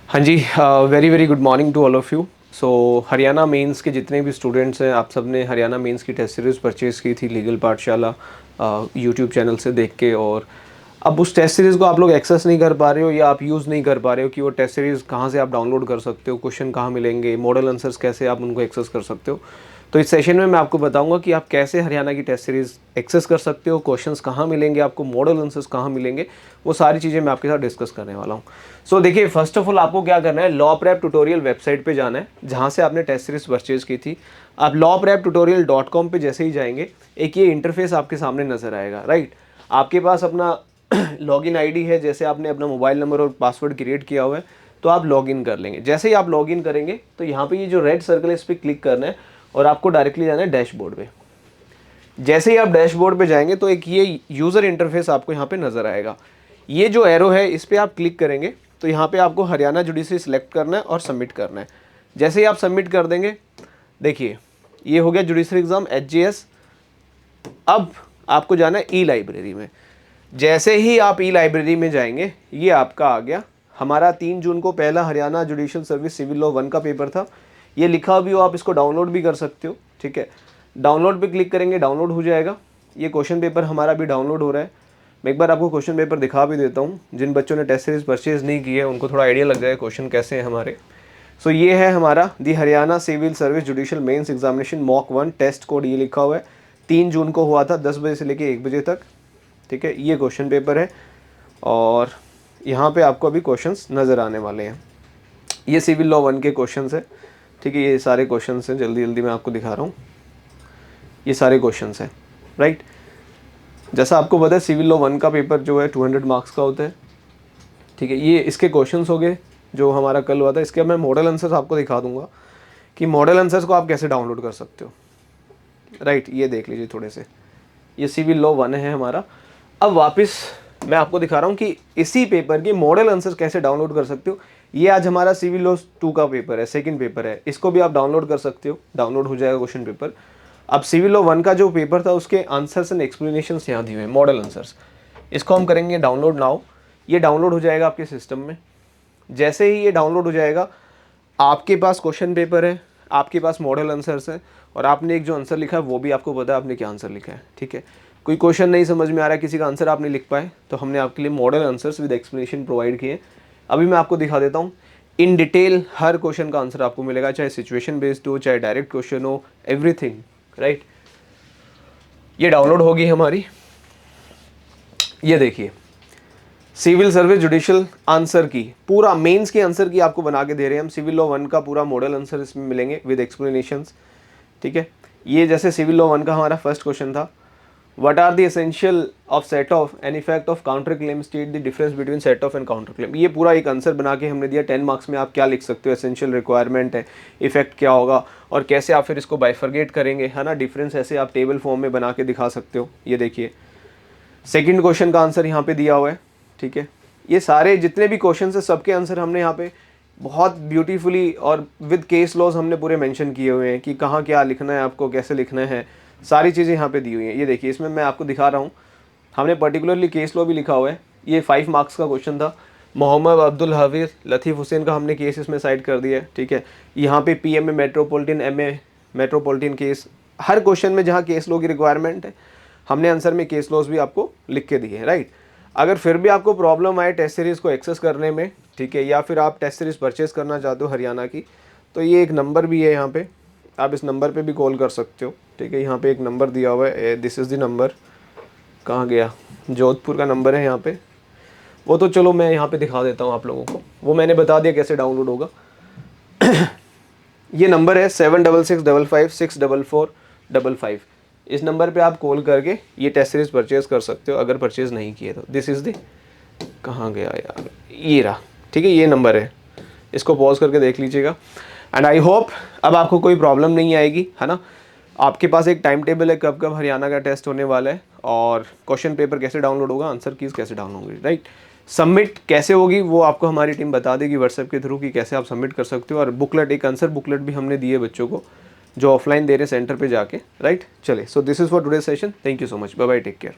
हाँ जी, very very good morning to all of you. So Haryana mains के जितने भी स्टूडेंट्स हैं, आप सब ने हरियाणा मेंस की टेस्ट सीरीज़ परचेज़ की थी लीगल पाठशाला यूट्यूब चैनल से देख के। और अब उस टेस्ट सीरीज़ को आप लोग एक्सेस नहीं कर पा रहे हो या आप यूज़ नहीं कर पा रहे हो कि वो टेस्ट सीरीज़ कहाँ से आप डाउनलोड कर सकते हो, क्वेश्चन कहाँ मिलेंगे, मॉडल आंसर्स कैसे आप उनको एक्सेस कर सकते हो। तो इस सेशन में मैं आपको बताऊंगा कि आप कैसे हरियाणा की टेस्ट सीरीज़ एक्सेस कर सकते हो, क्वेश्चंस कहाँ मिलेंगे आपको, मॉडल आंसर्स कहाँ मिलेंगे, वो सारी चीज़ें मैं आपके साथ डिस्कस करने वाला हूँ। सो देखिए, फर्स्ट ऑफ ऑल आपको क्या करना है, लॉ प्रेप ट्यूटोरियल वेबसाइट पे जाना है जहाँ से आपने टेस्ट सीरीज़ परचेज की थी। आप lawpreptutorial.com पे जैसे ही जाएंगे, एक ये इंटरफेस आपके सामने नज़र आएगा। राइट, आपके पास अपना लॉगिन आईडी है, जैसे आपने अपना मोबाइल नंबर और पासवर्ड क्रिएट किया हुआ है तो आप लॉगिन कर लेंगे। जैसे ही आप लॉगिन करेंगे तो यहाँ पे ये जो रेड सर्कल है इस पर क्लिक करना है और आपको डायरेक्टली जाना है डैशबोर्ड पे। जैसे ही आप डैशबोर्ड पे जाएंगे तो एक ये यूज़र इंटरफेस आपको यहाँ पे नज़र आएगा। ये जो एरो है इस पर आप क्लिक करेंगे तो यहाँ पे आपको हरियाणा जुडिशरी सेलेक्ट करना है और सबमिट करना है। जैसे ही आप सबमिट कर देंगे, देखिए ये हो गया जुडिशरी एग्ज़ाम HJS। अब आपको जाना है ई लाइब्रेरी में। जैसे ही आप ई लाइब्रेरी में जाएंगे, ये आपका आ गया। हमारा 3 जून को पहला Haryana judicial service civil law 1 का पेपर था। ये लिखा भी हो, आप इसको डाउनलोड भी कर सकते हो। ठीक है, डाउनलोड पे क्लिक करेंगे, डाउनलोड हो जाएगा। ये क्वेश्चन पेपर हमारा भी डाउनलोड हो रहा है। मैं एक बार आपको क्वेश्चन पेपर दिखा भी देता हूँ। जिन बच्चों ने टेस्ट सीरीज परचेज नहीं की है उनको थोड़ा आइडिया लग जाएगा क्वेश्चन कैसे हैं हमारे। सो ये है हमारा the Haryana civil service judicial mains examination mock 1 test code, ये लिखा हुआ है। 3 जून को हुआ था 10 बजे से लेके 1 बजे तक। ठीक है, ये क्वेश्चन पेपर है और यहाँ पे आपको अभी क्वेश्चंस नज़र आने वाले हैं। ये सिविल लॉ 1 के क्वेश्चंस है। ठीक है, ये सारे क्वेश्चंस हैं, जल्दी जल्दी मैं आपको दिखा रहा हूँ। ये सारे क्वेश्चंस हैं। राइट, जैसा आपको पता है सिविल लॉ 1 का पेपर जो है 200 मार्क्स का होता है। ठीक है, ये इसके क्वेश्चंस हो गए जो हमारा कल हुआ था। इसके मैं मॉडल आंसर्स आपको दिखा दूंगा कि मॉडल आंसर्स को आप कैसे डाउनलोड कर सकते हो। राइट, ये देख लीजिए थोड़े से। ये सिविल लॉ 1 है हमारा। अब वापस मैं आपको दिखा रहा हूँ कि इसी पेपर के मॉडल आंसर्स कैसे डाउनलोड कर सकते हो। ये आज हमारा सिविल लॉ 2 का पेपर है, सेकंड पेपर है। इसको भी आप डाउनलोड कर सकते हो, डाउनलोड हो जाएगा क्वेश्चन पेपर। अब सिविल लॉ 1 का जो पेपर था उसके आंसर्स एंड एक्सप्लेनेशंस यहाँ दिए हुए हैं, मॉडल आंसर्स। इसको हम करेंगे डाउनलोड नाउ। ये डाउनलोड हो जाएगा आपके सिस्टम में। जैसे ही ये डाउनलोड हो जाएगा, आपके पास क्वेश्चन पेपर है, आपके पास मॉडल आंसर्स है और आपने एक जो आंसर लिखा है वो भी आपको पता है आपने क्या आंसर लिखा है। ठीक है, कोई क्वेश्चन नहीं समझ में आ रहा है, किसी का आंसर आप नहीं लिख पाए, तो हमने आपके लिए model answers with explanation provide किए। अभी मैं आपको दिखा देता हूँ इन डिटेल। हर क्वेश्चन का आंसर आपको मिलेगा, चाहे सिचुएशन बेस्ड हो, चाहे डायरेक्ट क्वेश्चन हो, एवरीथिंग। राइट, ये डाउनलोड होगी हमारी। ये देखिए, सिविल सर्विस जुडिशियल आंसर की, पूरा मेंस के आंसर की आपको बना के दे रहे हैं हम। सिविल लॉ 1 का पूरा मॉडल आंसर इसमें मिलेंगे विद एक्सप्लेनेशंस। ठीक है, ये जैसे सिविल लॉ 1 का हमारा फर्स्ट क्वेश्चन था, what are the essential of set off and effect of counter claim, state the difference between set off and counter claim. ये पूरा एक आंसर बना के हमने दिया। 10 मार्क्स में आप क्या लिख सकते हो, एसेंशियल रिक्वायरमेंट है, इफेक्ट क्या होगा और कैसे आप फिर इसको बाइफरगेट करेंगे, है ना। डिफरेंस ऐसे आप टेबल फॉर्म में बना के दिखा सकते हो। ये देखिए, सेकंड क्वेश्चन का आंसर यहाँ पे दिया हुआ है। ठीक है, ये सारे जितने भी क्वेश्चन है सबके आंसर हमने यहाँ पे बहुत ब्यूटीफुली और विद केस लॉज हमने पूरे मेंशन किए हुए हैं कि कहाँ क्या लिखना है आपको, कैसे लिखना है, सारी चीज़ें यहाँ पे दी हुई हैं। ये देखिए, इसमें मैं आपको दिखा रहा हूँ, हमने पर्टिकुलरली केस लॉ भी लिखा हुआ है। ये 5 मार्क्स का क्वेश्चन था। मोहम्मद अब्दुल हफीज़ लतीफ़ हुसैन का हमने केस इसमें साइड कर दिया है। ठीक है, यहाँ पे PMA metropolitan, MA metropolitan case, हर क्वेश्चन में जहाँ केस लॉ की रिक्वायरमेंट है हमने आंसर में केस लॉज भी आपको लिख के दिए हैं। राइट, अगर फिर भी आपको प्रॉब्लम आए टेस्ट सीरीज़ को एक्सेस करने में, ठीक है, या फिर आप टेस्ट सीरीज़ परचेज़ करना चाहते हो हरियाणा की, तो ये एक नंबर भी है यहाँ पे, आप इस नंबर पे भी कॉल कर सकते हो। ठीक है, यहाँ पे एक नंबर दिया हुआ है, दिस इज़ द नंबर। कहाँ गया, जोधपुर का नंबर है यहाँ पे। वो तो चलो मैं यहाँ पे दिखा देता हूँ आप लोगों को, वो मैंने बता दिया कैसे डाउनलोड होगा। ये नंबर है 7665564455। इस नंबर पे आप कॉल करके ये टेस्ट सीरीज़ परचेज कर सकते हो अगर परचेज़ नहीं किए तो। दिस इज़ द, कहाँ गया यार, ये रहा। ठीक है, ये नंबर है, इसको पॉज करके देख लीजिएगा। एंड आई होप अब आपको कोई प्रॉब्लम नहीं आएगी, है ना। आपके पास एक टाइम टेबल है कब कब हरियाणा का टेस्ट होने वाला है और क्वेश्चन पेपर कैसे डाउनलोड होगा, आंसर कीज़ कैसे डाउनलोड होगी। राइट, सबमिट कैसे होगी वो आपको हमारी टीम बता देगी व्हाट्सएप के थ्रू कि कैसे आप सबमिट कर सकते हो। और बुकलेट, एक आंसर बुकलेट भी हमने दिए बच्चों को जो ऑफलाइन दे रहे सेंटर पे जाके। राइट, चले, so this is for today session. Thank you so much, bye bye, take care.